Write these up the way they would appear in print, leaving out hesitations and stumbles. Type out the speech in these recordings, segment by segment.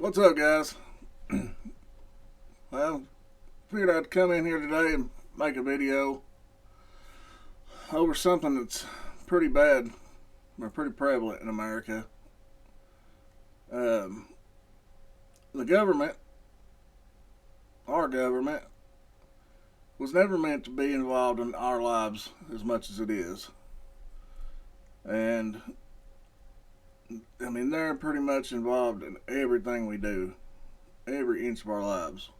What's up, guys? Well, figured I'd come in here today and make a video over something that's pretty bad or pretty prevalent in America. The government, our government, was never meant to be involved in our lives as much as it is. And I mean, they're pretty much involved in everything we do, every inch of our lives.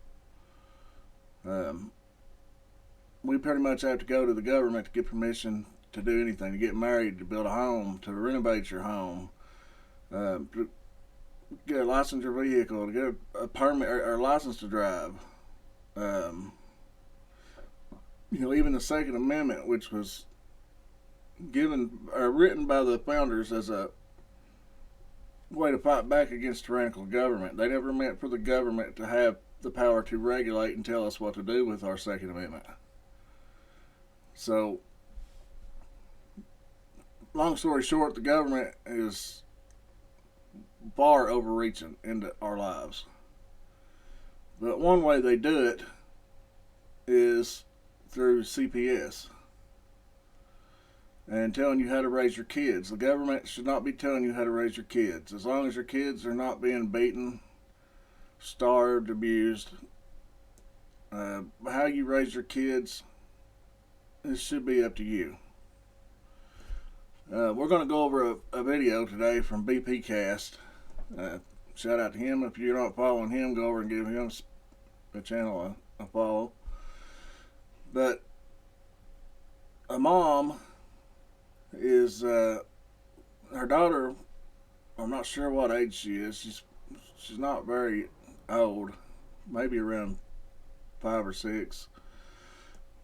We pretty much have to go to the government to get permission to do anything, to get married, to build a home, to renovate your home, to get a licensed vehicle, to get a permit or license to drive. Even the Second Amendment, which was given or written by the founders as a way to fight back against tyrannical government. They never meant for the government to have the power to regulate and tell us what to do with our Second Amendment. So, long story short, the government is far overreaching into our lives. But one way they do it is through CPS and telling you how to raise your kids. The government should not be telling you how to raise your kids. As long as your kids are not being beaten, starved, abused, how you raise your kids, this should be up to you. We're going to go over a video today from BP Cast. Shout out to him. If you're not following him, go over and give him a channel a follow. But a mom is her daughter, I'm not sure what age she is. She's not very old, maybe around 5 or 6,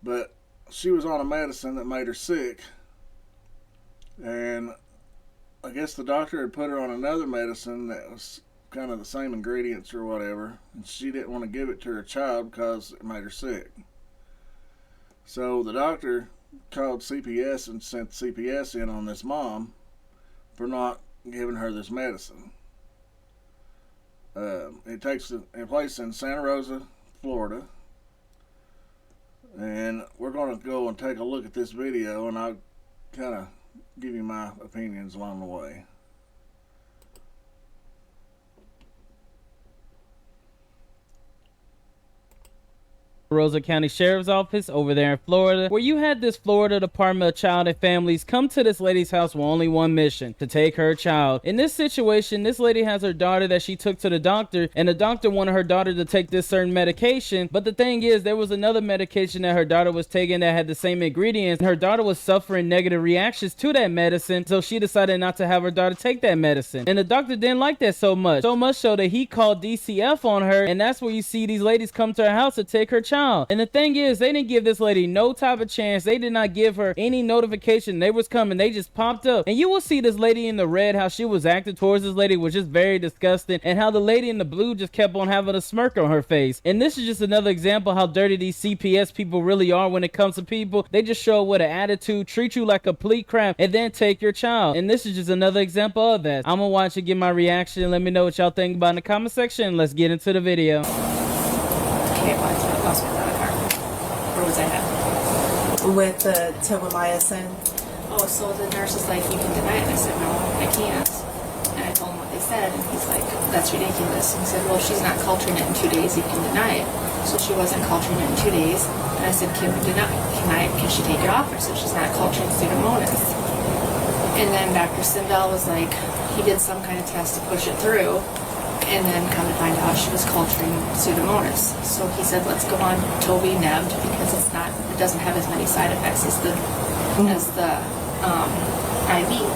but she was on a medicine that made her sick, and I guess the doctor had put her on another medicine that was kind of the same ingredients or whatever, and she didn't want to give it to her child because it made her sick. So the doctor called CPS and sent CPS in on this mom for not giving her this medicine. It takes place in Santa Rosa, Florida, and we're going to go and take a look at this video, and I'll kind of give you my opinions along the way. Rosa County Sheriff's Office over there in Florida, where you had this Florida Department of Child and Families come to this lady's house with only one mission: to take her child. In this situation, this lady has her daughter that she took to the doctor, and the doctor wanted her daughter to take this certain medication, but the thing is, there was another medication that her daughter was taking that had the same ingredients, and her daughter was suffering negative reactions to that medicine, so she decided not to have her daughter take that medicine. And the doctor didn't like that so much so that he called DCF on her, and that's where you see these ladies come to her house to take her child. And the thing is, they didn't give this lady no type of chance. They did not give her any notification they was coming. They just popped up. And you will see this lady in the red, how she was acting towards this lady was just very disgusting, and how the lady in the blue just kept on having a smirk on her face. And this is just another example how dirty these CPS people really are when it comes to people. They just show up with an attitude, treat you like complete crap, and then take your child. And this is just another example of that. I'm gonna watch it, give my reaction, and let me know what y'all think about in the comment section. Let's get into the video. Okay, where was I at? With the tobamycin. Oh, so the nurse is like, you can deny it. And I said, no, I can't. And I told him what they said, and he's like, that's ridiculous. And he said, well, if she's not culturing it in 2 days, you can deny it. So she wasn't culturing it in 2 days. And I said, can she take it off her so she's not culturing Pseudomonas? And then Dr. Sindel was like, he did some kind of test to push it through, and then come to find out she was culturing Pseudomonas. So he said, let's go on Toby Nebbed, because it doesn't have as many side effects as the IV. And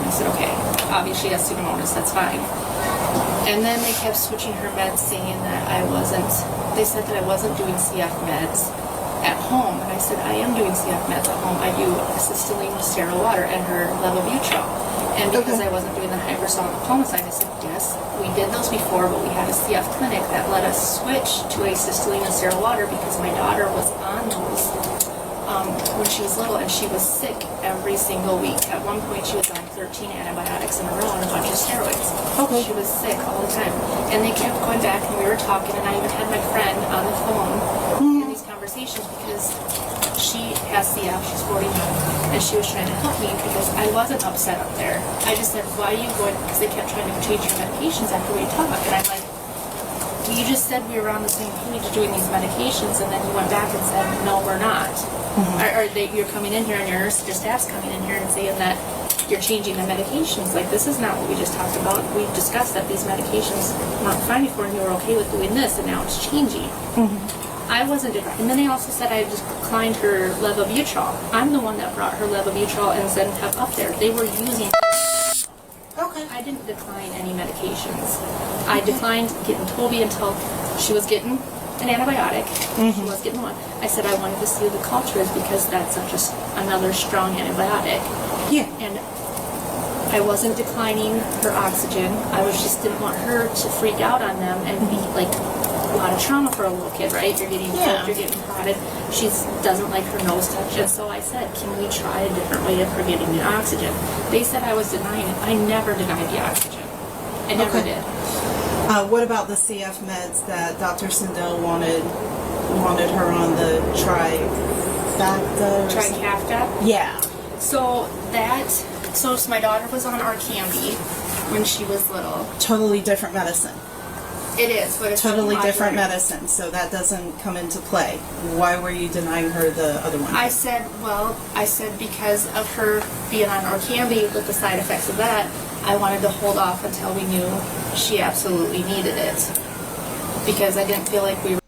I said, okay, obviously she has Pseudomonas, that's fine. And then they kept switching her meds, saying that they said that I wasn't doing CF meds at home. And I said, I am doing CF meds at home. I do acetylene with sterile water and her levobutyl. And because I wasn't doing the hypersonic pulmicide, I said, yes, we did those before, but we had a CF clinic that let us switch to acetylene and sterile water because my daughter was on those when she was little, and she was sick every single week. At one point, she was on 13 antibiotics in a row and a bunch of steroids. Okay. She was sick all the time. And they kept going back, and we were talking, and I even had my friend on the phone in these conversations because she has CF, she's 49, and she was trying to help me because I wasn't upset up there. I just said, why are you going, because they kept trying to change your medications after we talked. And I'm like, well, you just said we were on the same page doing these medications, and then you went back and said, no, we're not. Or you're coming in here, and your nurse just staff's coming in here and saying that you're changing the medications. Like, this is not what we just talked about. We discussed that these medications weren't fine before, and you were okay with doing this, and now it's changing. I wasn't different. And then they also said I declined her levobutrol. I'm the one that brought her levobutrol and Zentab up there. They were using. Okay. I didn't decline any medications. I declined getting Toby until she was getting an antibiotic. She was getting one. I said I wanted to see the cultures because that's just another strong antibiotic. Yeah. And I wasn't declining her oxygen. I was just didn't want her to freak out on them and be like a lot of trauma for a little kid, right? You're getting Yeah. you're getting prodded. She doesn't like her nose touched. And so I said, can we try a different way of her getting the oxygen? They said I was denying it. I never denied the oxygen. I never Okay. did. What about the CF meds that Dr. Sindel wanted her on, the trifacta? Trikafta. Yeah. So my daughter was on Arcambi when she was little. Totally different medicine. It is, but it's Totally different better. medicine, so that doesn't come into play. Why were you denying her the other one? I said because of her being on Orkambi with the side effects of that, I wanted to hold off until we knew she absolutely needed it. Because I didn't feel like we were.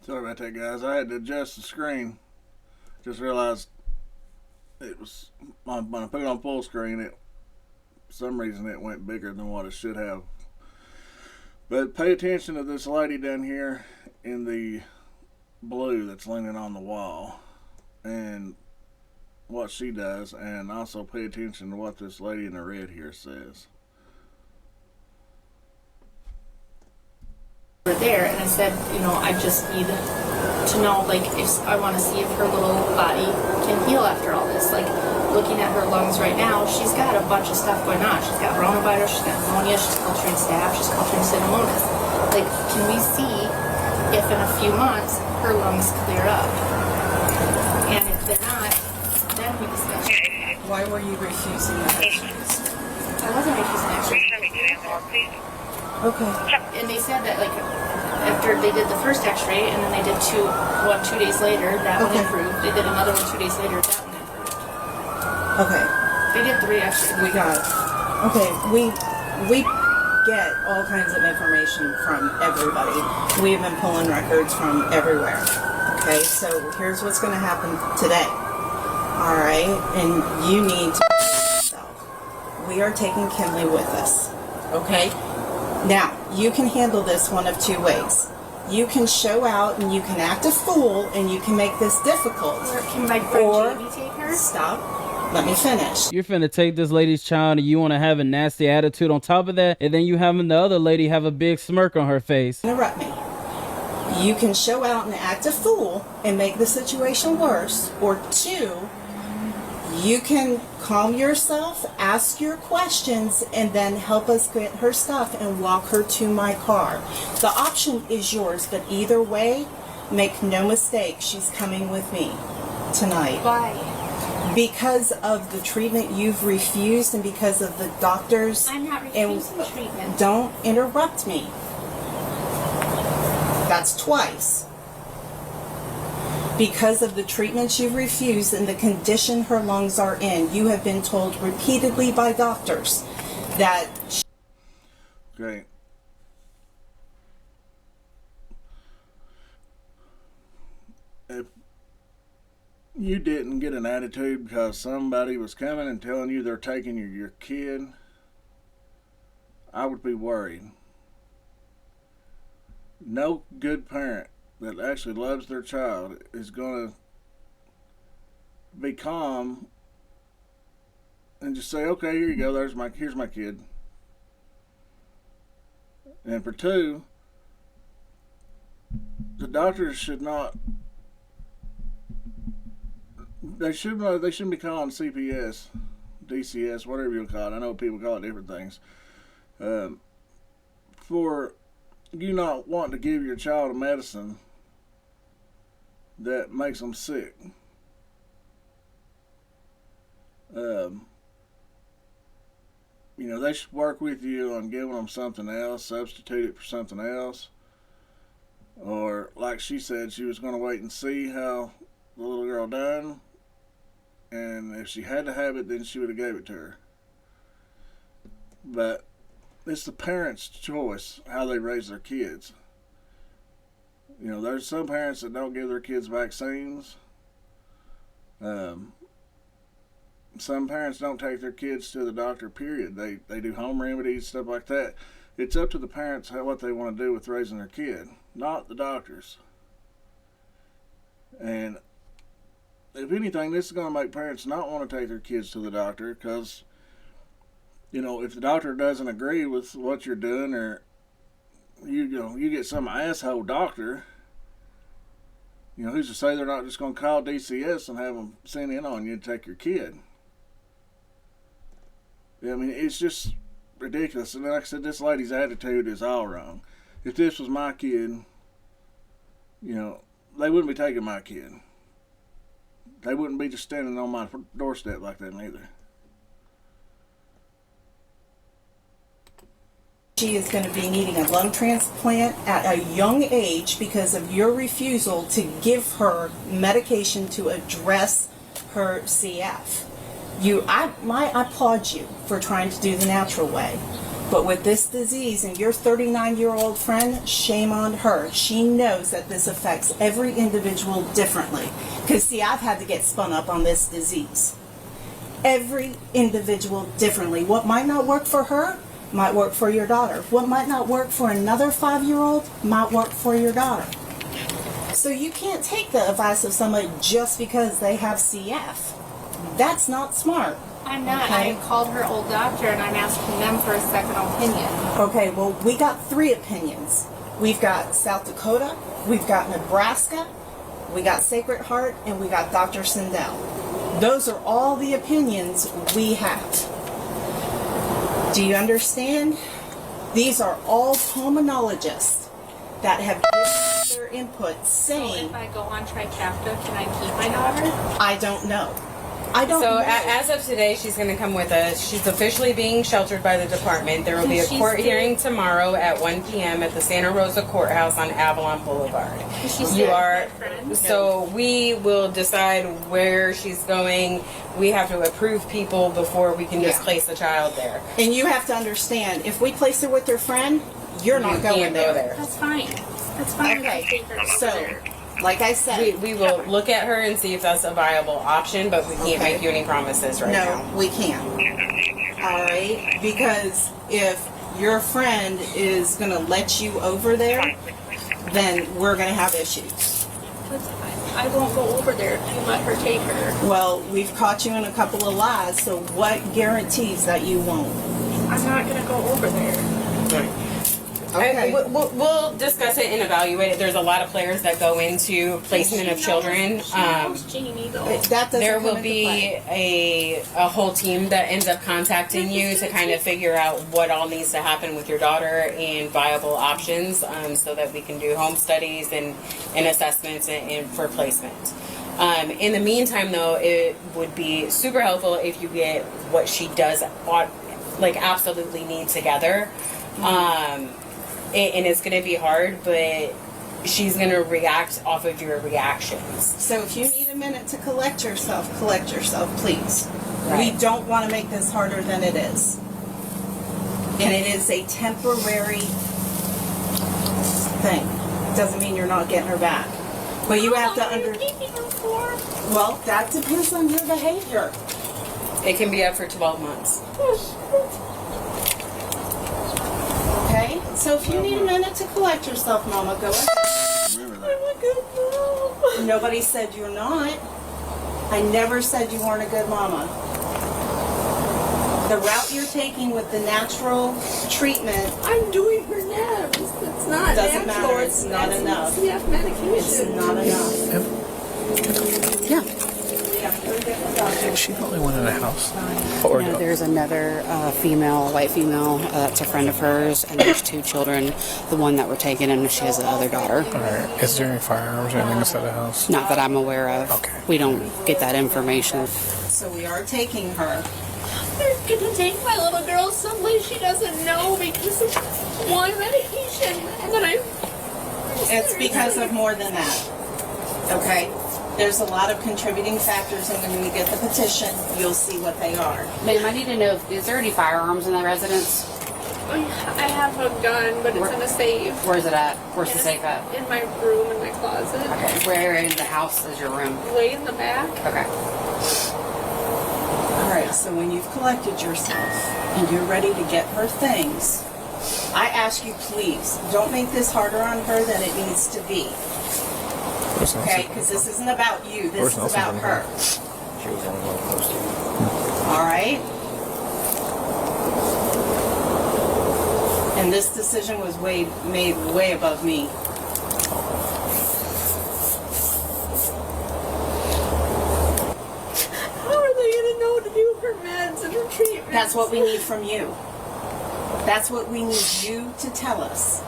Sorry about that, guys. I had to adjust the screen. Just realized it was, when I put it on full screen, for some reason it went bigger than what it should have. But pay attention to this lady down here in the blue that's leaning on the wall and what she does, and also pay attention to what this lady in the red here says. There, and I said, I just need to know, like, if I want to see if her little body can heal after all this. Like, looking at her lungs right now, she's got a bunch of stuff going on. She's got coronavirus, she's got pneumonia, she's culturing staph, she's culturing pseudomonas. Like, can we see if in a few months her lungs clear up? And if they're not, then we discuss it. Why were you refusing the x-rays? I wasn't refusing x-rays. Okay. And they said that, like, after they did the first x-ray, and then they did 2 days later, that one Okay. improved. They did another one 2 days later, that one improved. Okay. They did 3 x-rays. We got. Okay. We get all kinds of information from everybody. We've been pulling records from everywhere. Okay. So here's what's going to happen today. All right, and you need to yourself. We are taking Kinley with us. Okay. Now, you can handle this one of 2 ways. You can show out and you can act a fool and you can make this difficult. Or can my friend Or- Jamie take her? Stop. Let me finish. You're finna take this lady's child and you want to have a nasty attitude on top of that, and then you having the other lady have a big smirk on her face. Interrupt me. You can show out and act a fool and make the situation worse. Or 2, you can calm yourself, ask your questions, and then help us get her stuff and walk her to my car. The option is yours, but either way, make no mistake, she's coming with me tonight. Why? Because of the treatment you've refused and because of the doctors. I'm not and refusing treatment. Don't interrupt me. That's twice. Because of the treatments you've refused and the condition her lungs are in, you have been told repeatedly by doctors that. Okay. If you didn't get an attitude because somebody was coming and telling you they're taking your kid, I would be worried. No good parent that actually loves their child is going to be calm and just say, okay, here you go, here's my kid. And for 2, the doctors should not, they shouldn't be calling CPS. DCS, whatever you call it. I know people call it different things. For you not wanting to give your child a medicine that makes them sick. They should work with you on giving them something else, substitute it for something else. Or, like she said, she was going to wait and see how the little girl done. And if she had to have it, then she would have gave it to her. But it's the parents' choice how they raise their kids. There's some parents that don't give their kids vaccines. Some parents don't take their kids to the doctor, period. They do home remedies, stuff like that. It's up to the parents what they want to do with raising their kid, not the doctors. And if anything, this is going to make parents not want to take their kids to the doctor because, if the doctor doesn't agree with what you're doing, or you get some asshole doctor, who's to say they're not just going to call DCS and have them send in on you to take your kid? I mean, it's just ridiculous. And like I said, this lady's attitude is all wrong. If this was my kid, they wouldn't be taking my kid. They wouldn't be just standing on my doorstep like that either. She is going to be needing a lung transplant at a young age because of your refusal to give her medication to address her CF. I applaud you for trying to do the natural way. But with this disease and your 39-year-old friend, shame on her. She knows that this affects every individual differently. Because, see, I've had to get spun up on this disease. Every individual differently. What might not work for her might work for your daughter. What might not work for another 5-year-old might work for your daughter. So you can't take the advice of somebody just because they have CF. That's not smart. I'm not. Okay. I called her old doctor and I'm asking them for a second opinion. Okay, well, we got 3 opinions. We've got South Dakota, we've got Nebraska, we got Sacred Heart, and we got Dr. Sindel. Those are all the opinions we have. Do you understand? These are all pulmonologists that have given their input saying... So if I go on Trikafta, can I keep my daughter? I don't know. I don't So know. as of today, she's going to come with us. She's officially being sheltered by the department. There will be a court hearing tomorrow at 1 p.m. at the Santa Rosa Courthouse on Avalon Boulevard. You are. So we will decide where she's going. We have to approve people before we can just place the child there. And you have to understand, if we place her with her friend, you're not going can't go there. That's fine. That's fine. Okay, so... Like I said, We will look at her and see if that's a viable option, but we can't make you any promises right now. no, we can't. All right? Because if your friend is going to let you over there, then we're going to have issues. I won't go over there if you let her take her. Well, we've caught you in a couple of lies, so what guarantees that you won't? I'm not going to go over there. Okay. We'll discuss it and evaluate it. There's a lot of players that go into placement of children. She knows Jeannie, though. That doesn't There come will into be play. a whole team that ends up contacting you to kind of figure out what all needs to happen with your daughter and viable options, so that we can do home studies and assessments and for placement. In the meantime, though, it would be super helpful if you get what she does absolutely need together. And it's going to be hard, but she's going to react off of your reactions. So if you need a minute to collect yourself, please. Right. We don't want to make this harder than it is. And it is a temporary thing. Doesn't mean you're not getting her back. But you have to Well, that depends on your behavior. It can be up for 12 months. Okay? So if you need a minute to collect yourself, Mama, go ahead. Remember that. I'm a good mom. Nobody said you're not. I never said you weren't a good mama. The route you're taking with the natural treatment I'm doing her nabs. It's not doesn't natural. matter. It's not enough. CF medication. It's not enough. Yeah. We have 30 Is she the only one in the house? Or No, no? there's another female, white female, that's a friend of hers, and there's 2 children. The one that were taken, and she has another daughter. Alright. Is there any firearms or anything inside the house? Not that I'm aware of. Okay. We don't get that information. So we are taking her. They're gonna take my little girl someplace she doesn't know because of one medication, and then It's because of more than that. Okay? There's a lot of contributing factors, and when we get the petition, you'll see what they are. Ma'am, I need to know, is there any firearms in the residence? I have a gun, but it's in a safe. Where's it at? Where's the safe at? In my room, in my closet. Okay. Where in the house is your room? Way in the back. Okay. All right, so when you've collected yourself and you're ready to get her things, I ask you, please, don't make this harder on her than it needs to be. Okay? Because this isn't about you. This is about her. She was the only one posted. All right? And this decision was made way above me. How are they gonna know to do her meds and her treatment? That's what we need from you. That's what we need you to tell us.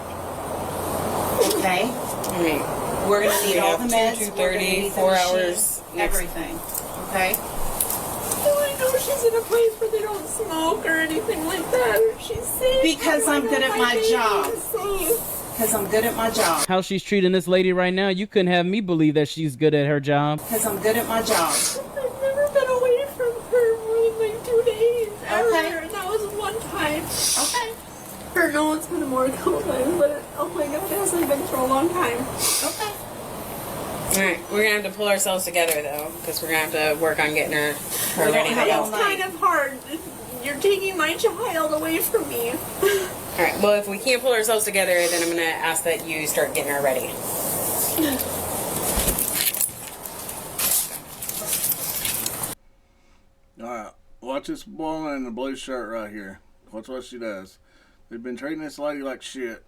Okay? All right. We're going to need all the meds. 2:30, 4 hours. Everything. Okay? Do I know she's in a place where they don't smoke or anything like that? Or she's safe? Because How do I I'm know good at my baby job. is safe? Because I'm good at my job. How she's treating this lady right now, you couldn't have me believe that she's good at her job. Because I'm good at my job. I've never been away from her more than like 2 days ever, Okay. and that was one time. Okay. Or no, it's been more a couple times, but oh my god, it hasn't been for a long time. Okay. All right. We're going to have to pull ourselves together, though, because we're going to have to work on getting her We don't ready to have go. all It's night. kind of hard. You're taking my child away from me. All right. Well, if we can't pull ourselves together, then I'm going to ask that you start getting her ready. Alright, watch this woman in the blue shirt right here. Watch what she does. They've been treating this lady like shit.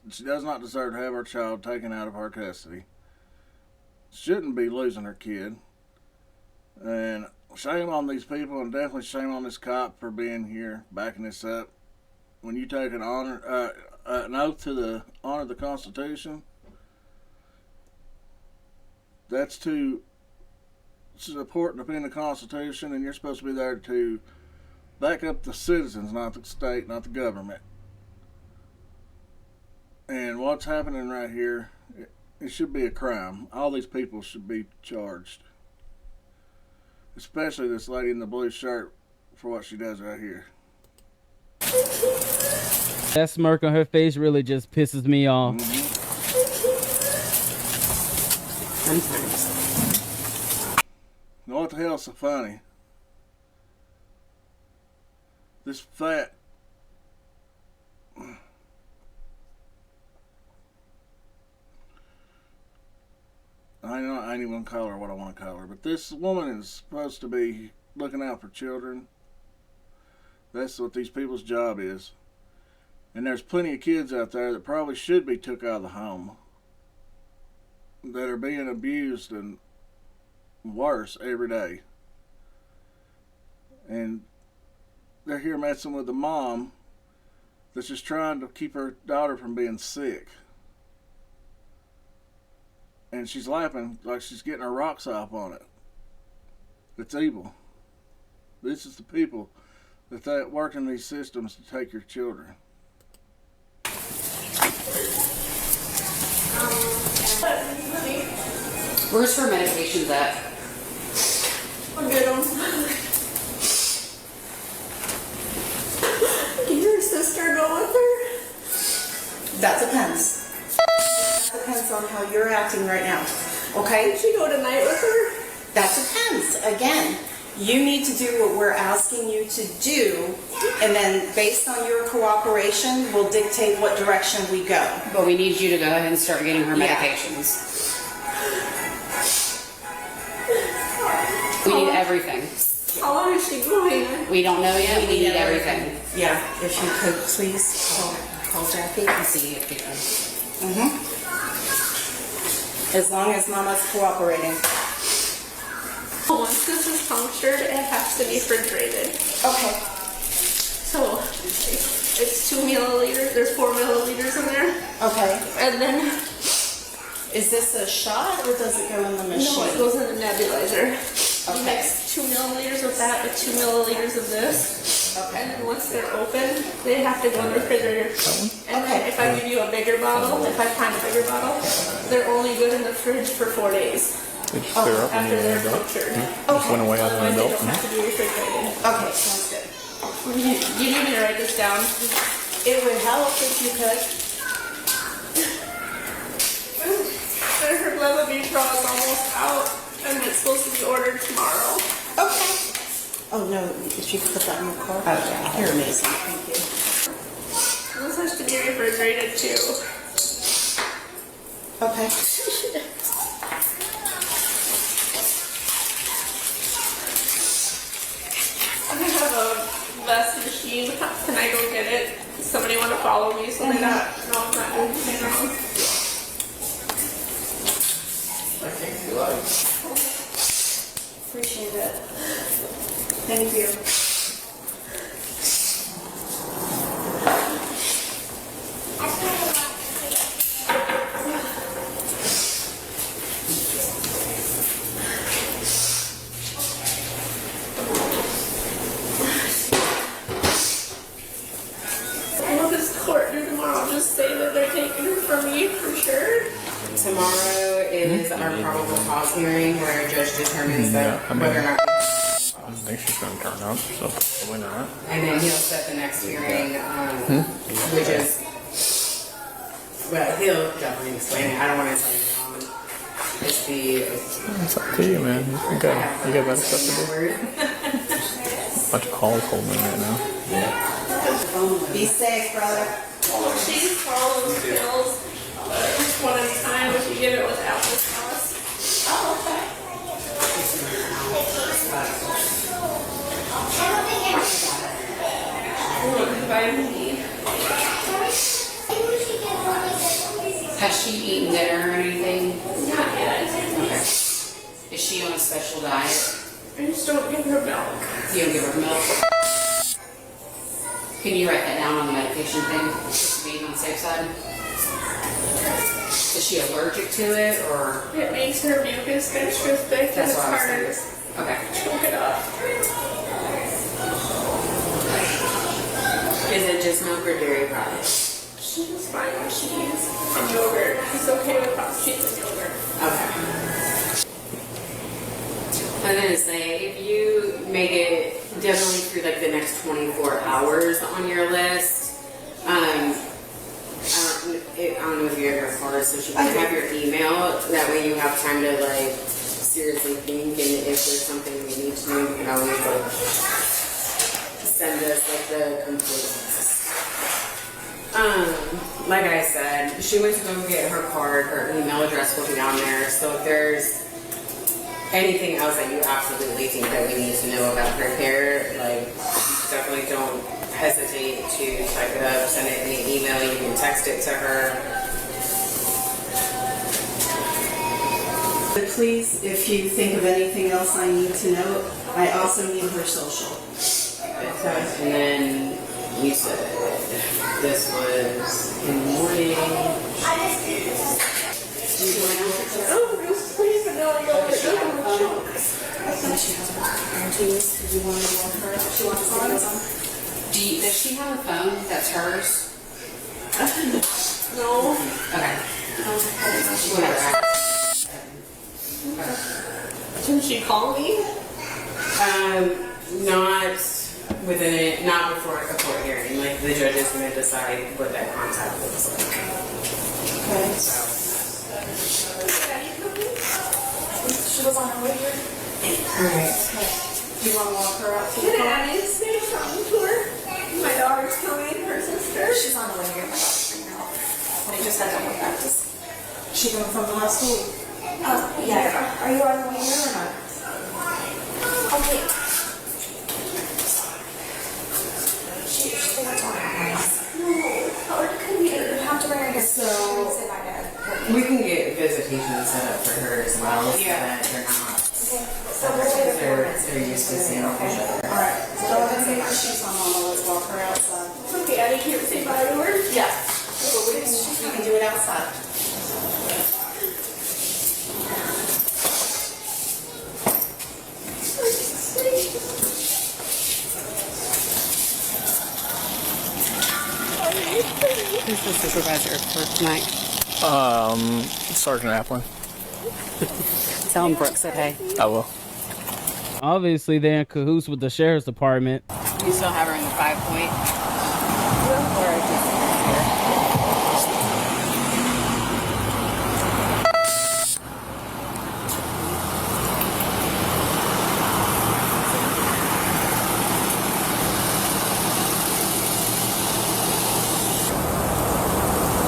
She does not deserve to have her child taken out of her custody. Shouldn't be losing her kid. And shame on these people, and definitely shame on this cop for being here, backing this up. When you take an oath to honor the Constitution, that's to support and defend the Constitution, and you're supposed to be there to back up the citizens, not the state, not the government. And what's happening right here, it should be a crime. All these people should be charged. Especially this lady in the blue shirt for what she does right here. That smirk on her face really just pisses me off. Now what the hell's so funny? This fat I ain't even gonna call her what I want to call her, but this woman is supposed to be looking out for children. That's what these people's job is. And there's plenty of kids out there that probably should be took out of the home, that are being abused and worse every day. And they're here messing with the mom that's just trying to keep her daughter from being sick. And she's laughing like she's getting her rocks off on it. It's evil. This is the people that work in these systems to take your children. Where's her medications at? I'm good on. Can your sister go with her? That depends. That depends on how you're acting right now. Okay? Can she go tonight with her? That depends. Again, you need to do what we're asking you to do, and then based on your cooperation, we'll dictate what direction we go. But we need you to go ahead and start getting her Yeah. medications. We need everything. How long is she going? We don't know yet. We need everything. Yeah, if you could please call Jackie. Let's see if we can. As long as Mama's cooperating. Once this is punctured, it has to be refrigerated. Okay. So it's 2 milliliters. There's 4 milliliters in there, Okay. and then Is this a shot or does it go in the machine? no, it goes in the nebulizer. You Okay. mix 2 milliliters of that with 2 milliliters of this. Okay. And then once they're open, they have to go in the refrigerator. And then if I give you a bigger bottle, if I find a bigger bottle, they're only good in the fridge for 4 days They just clear up when after you're an they're adult. punctured. Just went away as an Otherwise, they adult. don't have to be refrigerated. Okay, sounds good. You need me to write this down? It would help if you could. Her Levabutral is almost out, and it's supposed to be ordered tomorrow. Okay. Oh no, if you could put that in the car. Okay, you're amazing. Thank you. This has to be refrigerated too. Okay. I have a vest machine. Can I go get it? Does somebody want to follow me so they got no, I'm not doing anything wrong. Appreciate it. Thank you. What does the court do tomorrow? Just say that they're taking her from me for sure. Tomorrow is our probable cause hearing where a judge determines that whether or not, I don't think she's going to turn up, so probably not. and then he'll set the next hearing, which is, well, he'll definitely explain it. I don't want to tell you wrong. It's the It's up to you, man. You got better stuff to do. word. Bunch of calls holding in right now. Be safe, brother. She follows pills. Just one at a time if you get it with applesauce. Oh, okay. Vitamin D. Has she eaten dinner or anything? Not yet. Okay. Is she on a special diet? I just don't give her milk. You don't give her milk? Can you write that down on the medication thing? Just to be on the safe side? Is she allergic to it or? It makes her mucus extra thick and That's it's what I was harder to thinking. Okay. choke it up. Is it just milk or dairy products? She's fine with cheese and yogurt. She's okay with cheese and yogurt. Okay. I'm gonna say if you make it definitely through like the next 24 hours on your list, I don't know if you have your card, so she can have your email. That way you have time to like seriously think, and if there's something we need to do, you can always like send us like the complete list. Like I said, she went to go get her card. Her email address will be on there. So if there's anything else that you absolutely think that we need to know about her care, like definitely don't hesitate to type it up, send it in an email. You can text it to her. But please, if you think of anything else I need to know, I also need her social. Okay. And then you said this was in the morning. Oh, please, no, I know it doesn't choke. I think she has her guarantees. Do you want to walk her? She wants to videos on. Does she have a phone that's hers? No. Okay. Whatever. Can she call me? Not within it, not before a court hearing. Like the judge is going to decide what that contact looks like. Okay. So. She was on her way here. Alright. Do you want to walk her out to the Can car? Annie say something to her? My daughter's coming, her sister. She's on the way here. My daughter's right now. They just had done with practice. She coming from the last school? Yeah. Are you on the way here or not? Okay. So we can get visitation set up for her as well, so that they're not. they're used to seeing each other. Alright, so go ahead and get your shoes on, Mama. Let's walk her outside. Okay, I didn't hear it say bye to her. Yeah. So we can do it outside. Who's the supervisor for tonight? Sergeant Applin. Tell him Brooke said hey. I will. Obviously, they're in cahoots with the sheriff's department. You still have her in the 5-point? Or just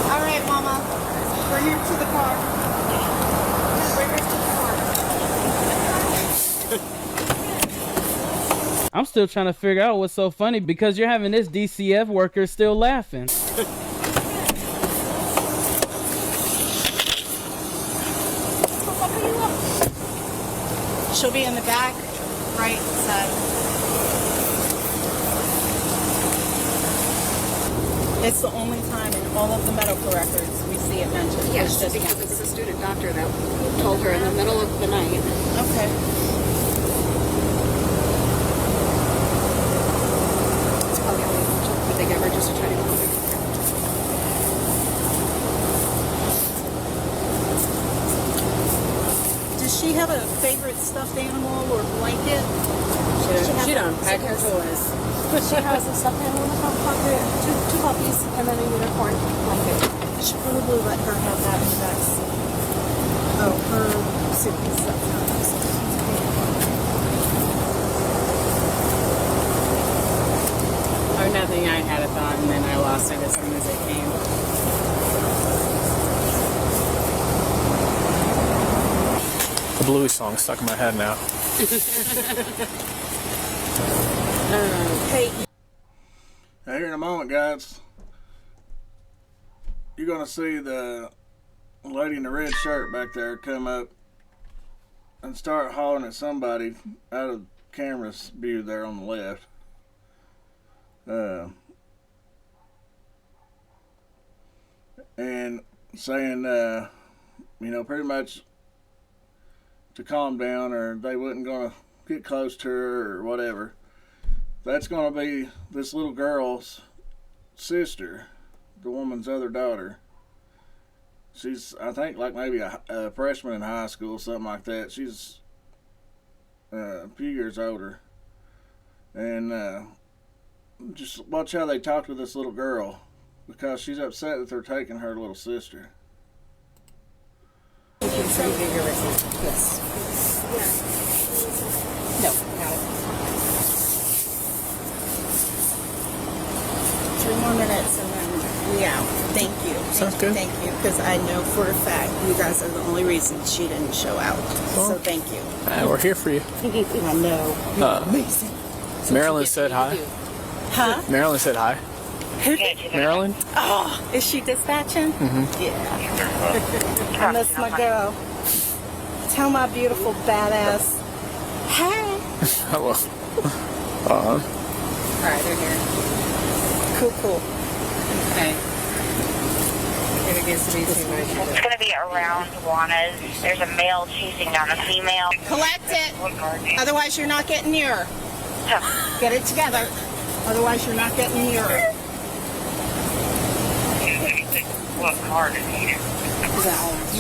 All right, Mama. Bring her to the car. Bring her to the car. I'm still trying to figure out what's so funny because you're having this DCF worker still laughing. She'll be in the back, right side. It's the only time in all of the medical records we see it mentioned. Yes, It's just because once. it's a student doctor that told her in the middle of the night. Okay. It's probably only what they gave her just to try to get her. Does she have a favorite stuffed animal or blanket? she don't pack her toys. She has a stuffed animal in the front pocket, two puppies, and then a unicorn blanket. Should probably let her have that in the back seat. Oh, her suitcase. That's not her suitcase. Oh, nothing. I had a thought and then I lost it as soon as it came. The Bluey song stuck in my head now. Hey, Now, here in a moment, guys, you're going to see the lady in the red shirt back there come up and start hollering at somebody out of camera's view there on the left. And saying, you know, pretty much to calm down, or they wasn't going to get close to her or whatever. That's going to be this little girl's sister, the woman's other daughter. She's, I think, like maybe a freshman in high school, something like that. She's a few years older. And just watch how they talk to this little girl, because she's upset that they're taking her little sister. Yes. No, got it. 3 more minutes and then we out. Thank you. Sounds good. Thank you, because I know for a fact you guys are the only reason she didn't show out. So thank you. We're here for you. I know. Amazing. Marilyn said hi. Huh? Marilyn said hi. Marilyn? Oh, is she dispatching? Mm-hmm. Yeah. I miss my girl. Tell my beautiful badass, hey. Hello. Alright, they're here. Cool. Okay. If it gets to be too much. It's going to be around Juana's. There's a male chasing down a female. Collect it. Otherwise, you're not getting near her. Get it together. Otherwise, you're not getting near her. What car is he? You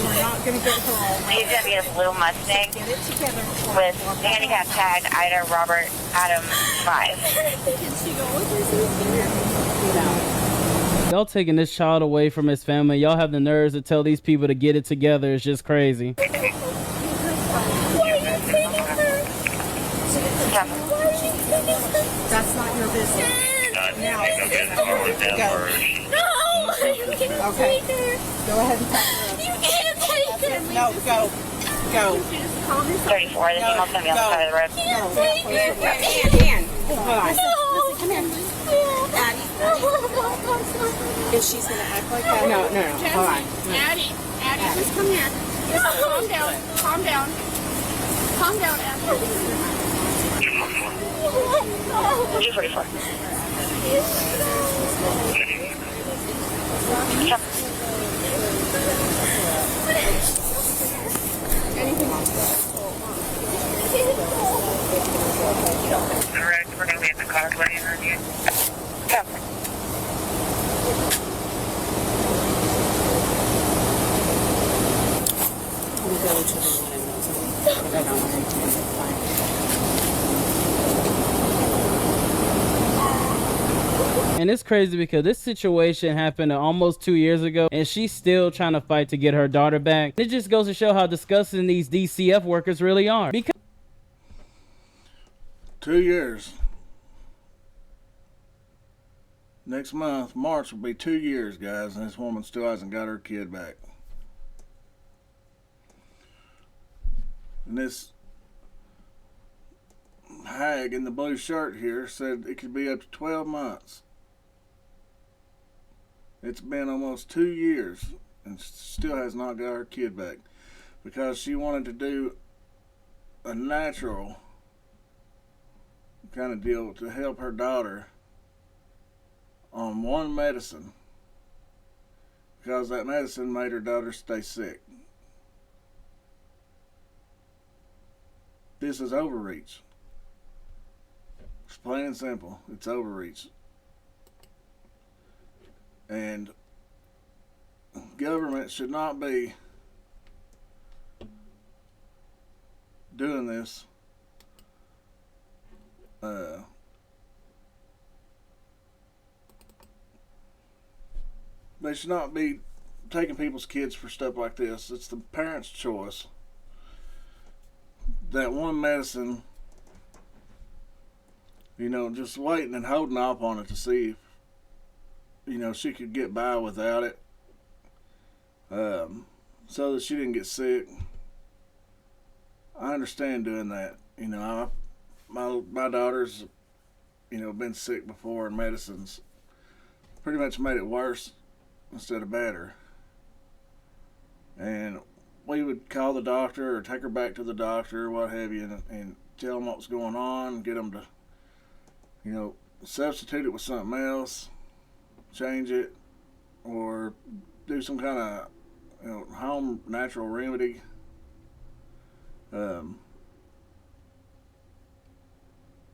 are not going to get her all. He's going to be a blue Mustang Get it together. with handicap tag Ida Robert Adam 5. Y'all taking this child away from his family. Y'all have the nerves to tell these people to get it together. It's just crazy. Why are you taking her? That's not your business. Okay. Go ahead and talk to her. You can't take her. No, go. 34. The female's going to be on the side of the road. Hand. Hold on. Listen, come here. Addie. If she's going to act like that. No. Hold on. Addie, just come here. Just calm down, Addie. 244. Yep. Correct. We're going to be in the car waiting on you. Yep. We go to the one in those. I don't And it's crazy because this situation happened almost 2 years ago, and she's still trying to fight to get her daughter back. It just goes to show how disgusting these DCF workers really are. Because 2 years. Next month, March, will be 2 years, guys, and this woman still hasn't got her kid back. And this hag in the blue shirt here said it could be up to 12 months. It's been almost 2 years and still has not got her kid back because she wanted to do a natural kind of deal to help her daughter on one medicine because that medicine made her daughter stay sick. This is overreach. It's plain and simple. It's overreach. And government should not be doing this. They should not be taking people's kids for stuff like this. It's the parents' choice. That one medicine, you know, just waiting and holding off on it to see if, you know, she could get by without it, so that she didn't get sick. I understand doing that. You know, my daughter's, you know, been sick before, and medicines pretty much made it worse instead of better. And we would call the doctor or take her back to the doctor or what have you, and tell them what was going on, get them to, you know, substitute it with something else, change it, or do some kind of, you know, home natural remedy.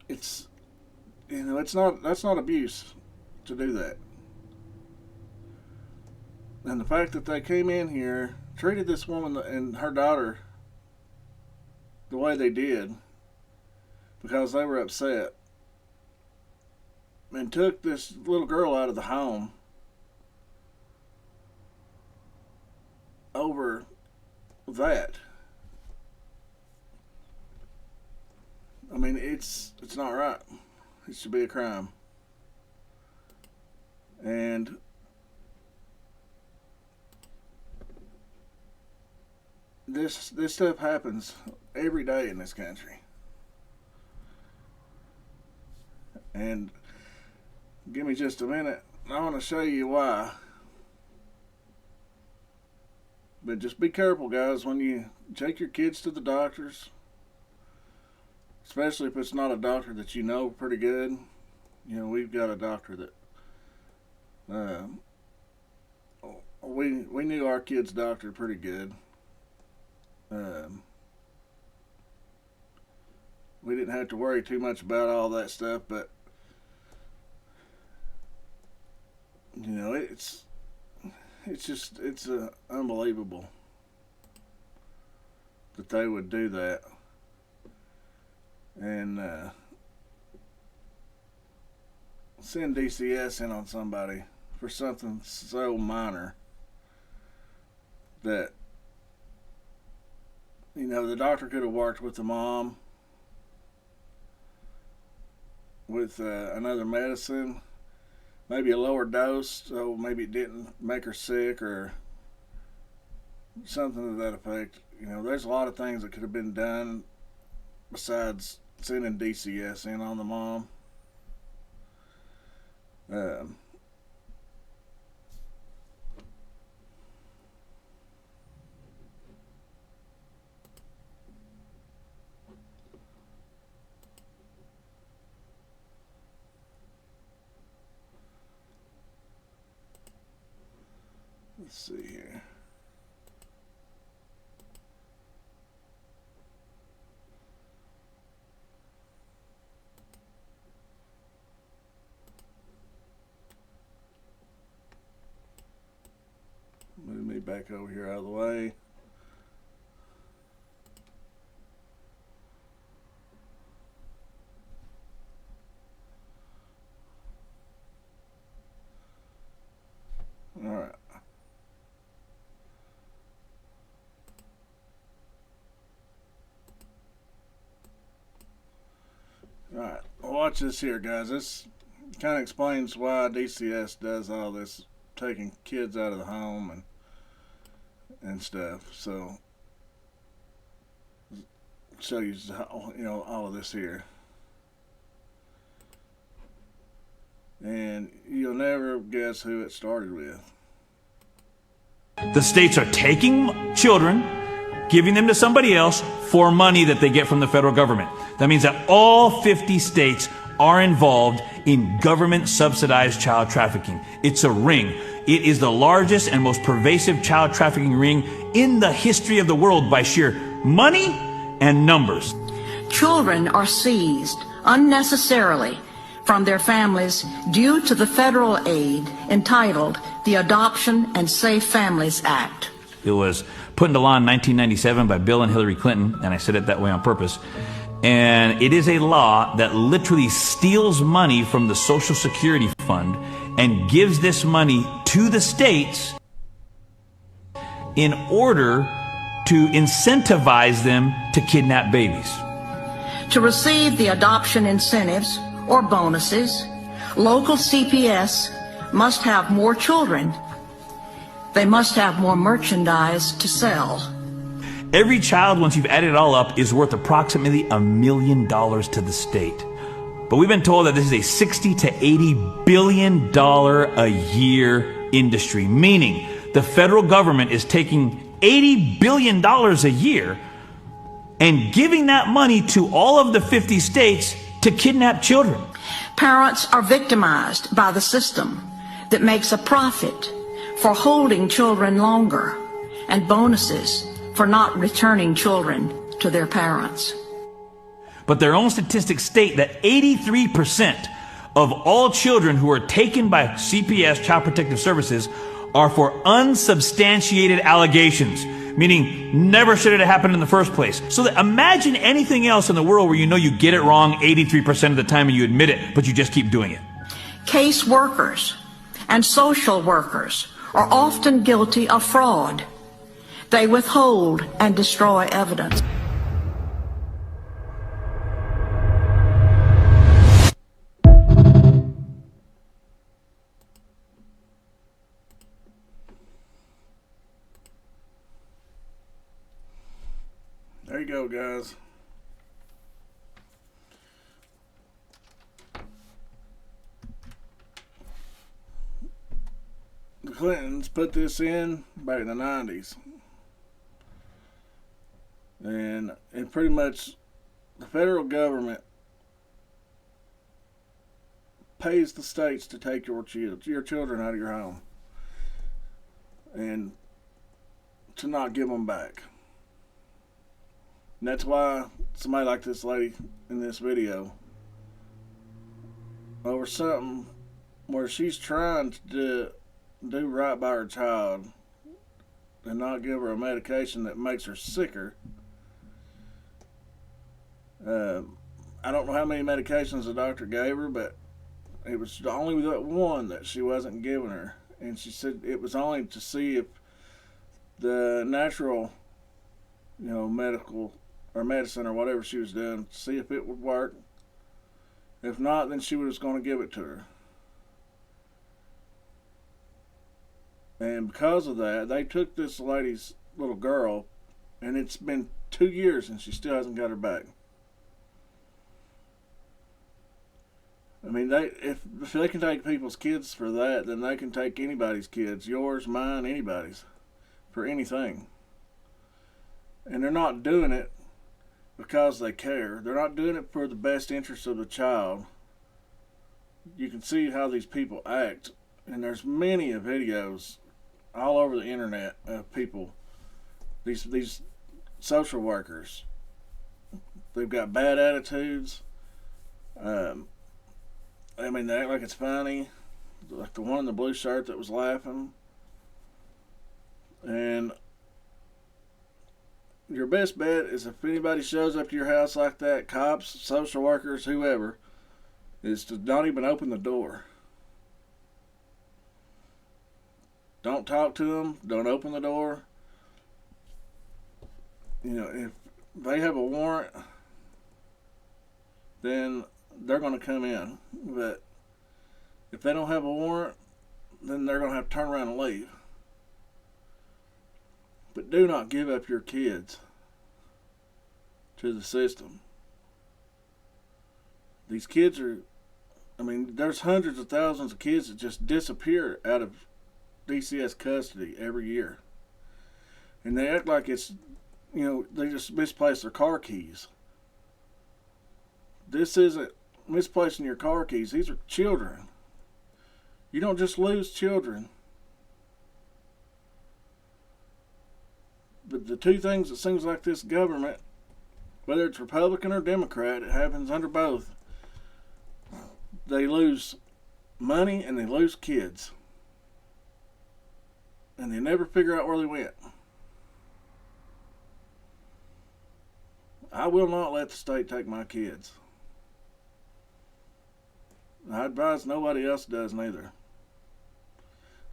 It's, you know, that's not abuse to do that. And the fact that they came in here, treated this woman and her daughter the way they did because they were upset, and took this little girl out of the home over that. I mean, it's not right. It should be a crime. And this stuff happens every day in this country. And give me just a minute. I want to show you why. But just be careful, guys, when you take your kids to the doctors, especially if it's not a doctor that you know pretty good. You know, we've got a doctor that we knew our kid's doctor pretty good. We didn't have to worry too much about all that stuff, but you know, it's unbelievable that they would do that. And send DCS in on somebody for something so minor that, you know, the doctor could have worked with the mom with another medicine, maybe a lower dose, so maybe it didn't make her sick or something to that effect. You know, there's a lot of things that could have been done besides sending DCS in on the mom. Let's see here. Move me back over here out of the way. All right. All right. Watch this here, guys. This kind of explains why DCS does all this, taking kids out of the home and stuff. So, show you, all of this here. And you'll never guess who it started with. The states are taking children, giving them to somebody else for money that they get from the federal government. That means that all 50 states are involved in government subsidized child trafficking. It's a ring. It is the largest and most pervasive child trafficking ring in the history of the world by sheer money and numbers. Children are seized unnecessarily from their families due to the federal aid entitled the Adoption and Safe Families Act. It was put into law in 1997 by Bill and Hillary Clinton, and I said it that way on purpose. And it is a law that literally steals money from the Social Security Fund and gives this money to the states in order to incentivize them to kidnap babies. To receive the adoption incentives or bonuses, local CPS must have more children. They must have more merchandise to sell. Every child, once you've added it all up, is worth approximately $1 million to the state. But we've been told that this is a 60 to $80 billion a year industry, meaning the federal government is taking $80 billion a year and giving that money to all of the 50 states to kidnap children. Parents are victimized by the system that makes a profit for holding children longer and bonuses for not returning children to their parents. But their own statistics state that 83% of all children who are taken by CPS, Child Protective Services, are for unsubstantiated allegations, meaning never should it have happened in the first place. So that imagine anything else in the world where you know you get it wrong 83% of the time and you admit it, but you just keep doing it. Case workers and social workers are often guilty of fraud. They withhold and destroy evidence. There you go, guys. The Clintons put this in back in the 90s. And pretty much the federal government pays the states to take your children out of your home and to not give them back. And that's why somebody like this lady in this video, over something where she's trying to do right by her child and not give her a medication that makes her sicker. I don't know how many medications the doctor gave her, but it was only that one that she wasn't giving her. And she said it was only to see if the natural, medical or medicine or whatever she was doing, to see if it would work. If not, then she was going to give it to her. And because of that, they took this lady's little girl, and it's been 2 years and she still hasn't got her back. I mean, if they can take people's kids for that, then they can take anybody's kids, yours, mine, anybody's, for anything. And they're not doing it because they care. They're not doing it for the best interest of the child. You can see how these people act, and there's many videos all over the internet of people, these social workers. They've got bad attitudes. I mean, they act like it's funny, like the one in the blue shirt that was laughing. And your best bet is, if anybody shows up to your house like that, cops, social workers, whoever, is to not even open the door. Don't talk to them. Don't open the door. You know, if they have a warrant, then they're going to come in. But if they don't have a warrant, then they're going to have to turn around and leave. But do not give up your kids to the system. These kids are, I mean, there's hundreds of thousands of kids that just disappear out of DCS custody every year. And they act like it's, you know, they just misplace their car keys. This isn't misplacing your car keys. These are children. You don't just lose children. But the two things that seems like this government, whether it's Republican or Democrat, it happens under both. They lose money and they lose kids. And they never figure out where they went. I will not let the state take my kids. I advise nobody else does neither.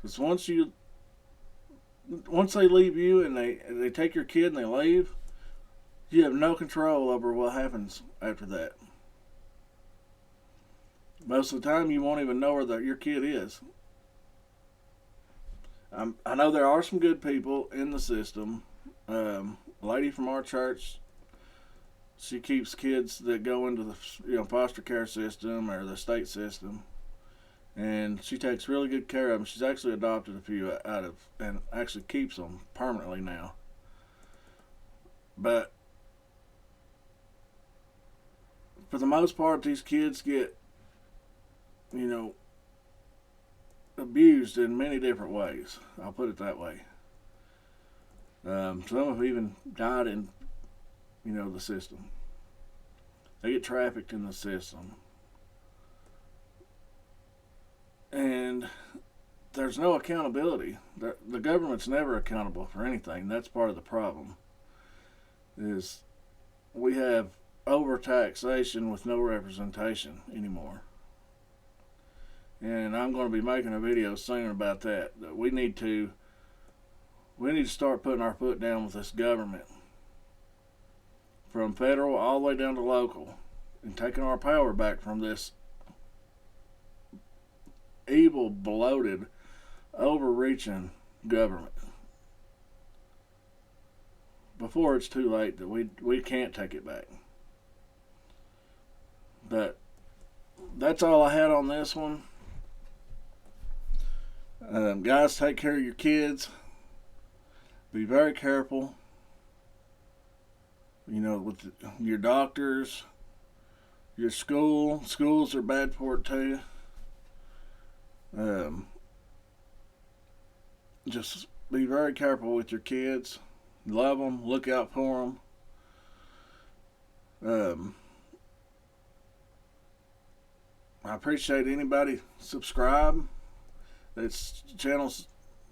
Because once they leave you and they take your kid and they leave, you have no control over what happens after that. Most of the time, you won't even know where your kid is. I know there are some good people in the system. A lady from our church, she keeps kids that go into the foster care system or the state system, and she takes really good care of them. She's actually adopted a few out of, and actually keeps them permanently now. But for the most part, these kids get, abused in many different ways. I'll put it that way. Some have even died in, the system. They get trafficked in the system. And there's no accountability. The government's never accountable for anything. That's part of the problem. Is we have overtaxation with no representation anymore. And I'm going to be making a video soon about that. We need to start putting our foot down with this government, from federal all the way down to local, and taking our power back from this evil, bloated, overreaching government before it's too late, that we can't take it back. But that's all I had on this one. Guys, take care of your kids. Be very careful, with your doctors, your school. Schools are bad for it too. Just be very careful with your kids. Love them. Look out for them. I appreciate anybody subscribe. It's channels.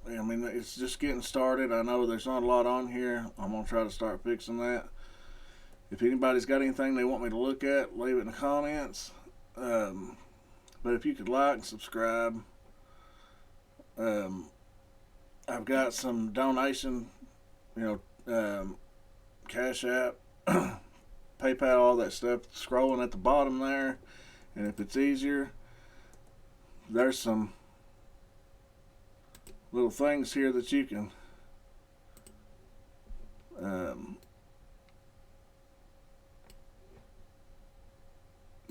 It's just getting started. I know there's not a lot on here. I'm going to try to start fixing that. If anybody's got anything they want me to look at, leave it in the comments. But if you could like and subscribe. I've got some donation, Cash App, PayPal, all that stuff scrolling at the bottom there. And if it's easier, there's some little things here that you can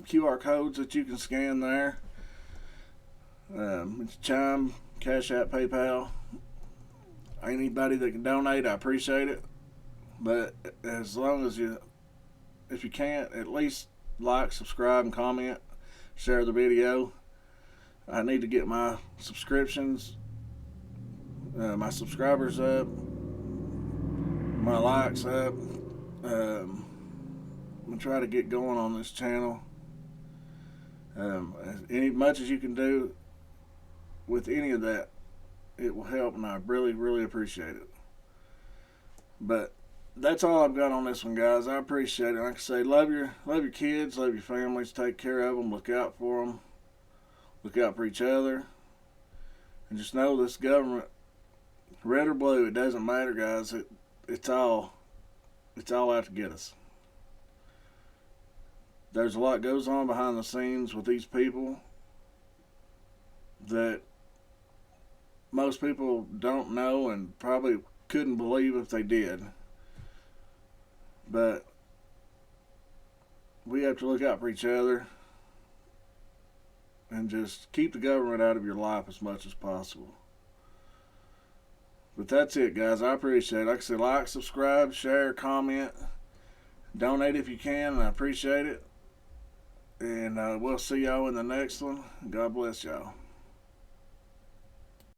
QR codes that you can scan there. It's Chime, Cash App, PayPal. Anybody that can donate, I appreciate it. But as long as if you can't, at least like, subscribe, and comment. Share the video. I need to get my subscriptions My subscribers up, my likes up. I'm gonna try to get going on this channel. Any much as you can do with any of that, it will help, and I really, really appreciate it. But that's all I've got on this one, guys. I appreciate it. Like I say, love your kids, love your families, take care of them, look out for them, look out for each other, and just know this government, red or blue, it doesn't matter, guys. It's all out to get us. There's a lot goes on behind the scenes with these people that most people don't know and probably couldn't believe if they did. But we have to look out for each other and just keep the government out of your life as much as possible. But that's it, guys. I appreciate it. Like I said, like, subscribe, share, comment, donate if you can, and I appreciate it. And we'll see y'all in the next one. God bless y'all.